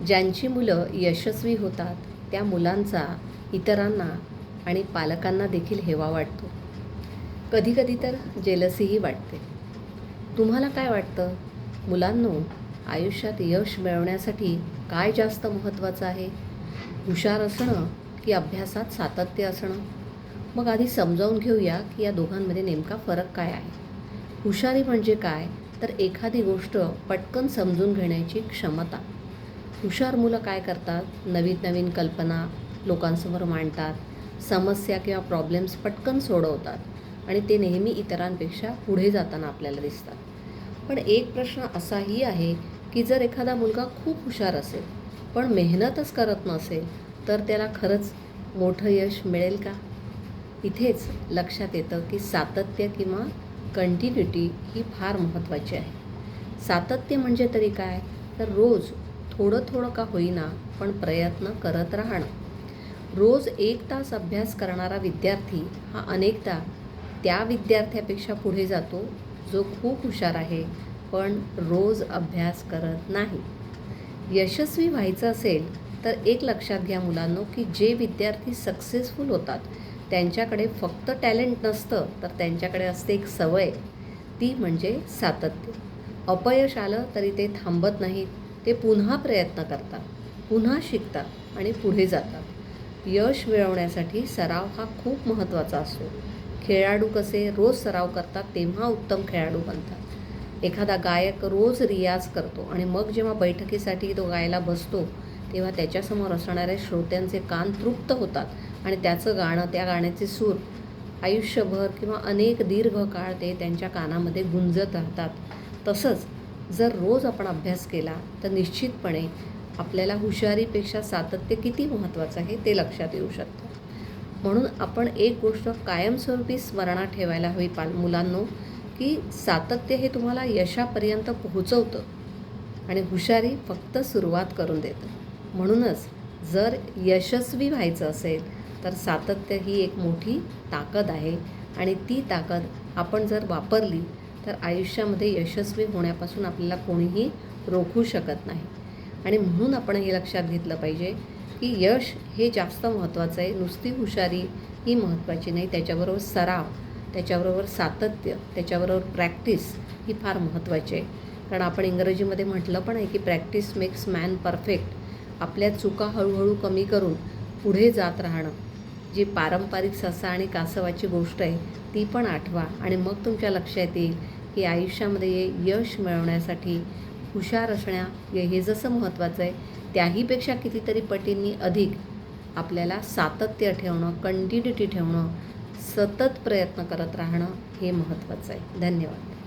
ज्यांची मुलं यशस्वी होतात त्या मुलांचा इतरांना आणि पालकांना देखील हेवा वाटतो. कधीकधी तर जेलसीही वाटते. तुम्हाला काय वाटतं? मुलांनो, आयुष्यात यश मिळवण्यासाठी काय जास्त महत्त्वाचं आहे? हुशार असणं की अभ्यासात सातत्य असणं? मग आधी समजावून घेऊया की या दोघांमध्ये नेमका फरक काय आहे. हुशारी म्हणजे काय? तर एखादी गोष्ट पटकन समजून घेण्याची क्षमता. हुशार मुलं काय करतात? नवीन नवीन कल्पना लोकांसमोर मांडतात, समस्या किंवा प्रॉब्लेम्स पटकन सोडवतात आणि ते नेहमी इतरांपेक्षा पुढे जाताना आपल्याला दिसतात. पण एक प्रश्न असाही आहे की जर एखादा मुलगा खूप हुशार असेल पण मेहनतच करत नसेल तर त्याला खरंच मोठं यश मिळेल का? इथेच लक्षात येतं की सातत्य किंवा कंटिन्युटी ही फार महत्त्वाची आहे. सातत्य म्हणजे तरी काय? तर रोज थोडं थोडं का होईना पण प्रयत्न करत राहणं. रोज 1 तास अभ्यास करणारा विद्यार्थी हा अनेकदा त्या विद्यार्थ्यापेक्षा पुढे जातो जो खूप हुशार आहे पण रोज अभ्यास करत नाही. यशस्वी व्हायचं असेल तर एक लक्षात घ्या मुलांनो की जे विद्यार्थी सक्सेसफुल होतात त्यांच्याकडे फक्त टॅलेंट नसतं तर त्यांच्याकडे असते एक सवय, ती म्हणजे सातत्य. अपयश आलं तरी ते थांबत नाहीत, ते पुन्हा प्रयत्न करतात, पुन्हा शिकतात आणि पुढे जातात. यश मिळवण्यासाठी सराव हा खूप महत्त्वाचा असतो. खेळाडू कसे रोज सराव करतात तेव्हा उत्तम खेळाडू बनतात. एखादा गायक रोज रियाज करतो आणि मग जेव्हा बैठकीसाठी तो गायला बसतो तेव्हा त्याच्यासमोर असणाऱ्या श्रोत्यांचे कान तृप्त होतात आणि त्याचं गाणं, त्या गाण्याचे सूर आयुष्यभर किंवा अनेक दीर्घ काळ ते त्यांच्या कानामध्ये गुंजत राहतात. तसंच जर रोज आपण अभ्यास केला तर निश्चितपणे आपल्याला हुशारीपेक्षा सातत्य किती महत्त्वाचं आहे ते लक्षात येऊ शकतं. म्हणून आपण एक गोष्ट कायमस्वरूपी स्मरणात ठेवायला हवी मुलांनो की सातत्य हे तुम्हाला यशापर्यंत पोहोचवतं आणि हुशारी फक्त सुरुवात करून देतं. म्हणूनच जर यशस्वी व्हायचं असेल तर सातत्य ही एक मोठी ताकद आहे आणि ती ताकद आपण जर वापरली तर आयुष्यामध्ये यशस्वी होण्यापासून आपल्याला कोणीही रोखू शकत नाही. आणि म्हणून आपण हे लक्षात घेतलं पाहिजे की यश हे जास्त महत्त्वाचं आहे. नुसती हुशारी ही महत्त्वाची नाही, त्याच्याबरोबर सराव, त्याच्याबरोबर सातत्य, त्याच्याबरोबर प्रॅक्टिस ही फार महत्त्वाची आहे. कारण आपण इंग्रजीमध्ये म्हटलं पण आहे की प्रॅक्टिस मेक्स मॅन परफेक्ट. आपल्या चुका हळूहळू कमी करून पुढे जात राहणं. जी पारंपरिक ससा आणि कासवाची गोष्ट आहे ती पण आठवा आणि मग तुमच्या लक्षात येईल की आयुष्यामध्ये यश मिळवण्यासाठी हुशार असणं हे जसं महत्त्वाचं आहे त्याहीपेक्षा कितीतरी पटींनी अधिक आपल्याला सातत्य ठेवणं, कंटिन्युटी ठेवणं, सतत प्रयत्न करत राहणं हे महत्त्वाचं आहे. धन्यवाद.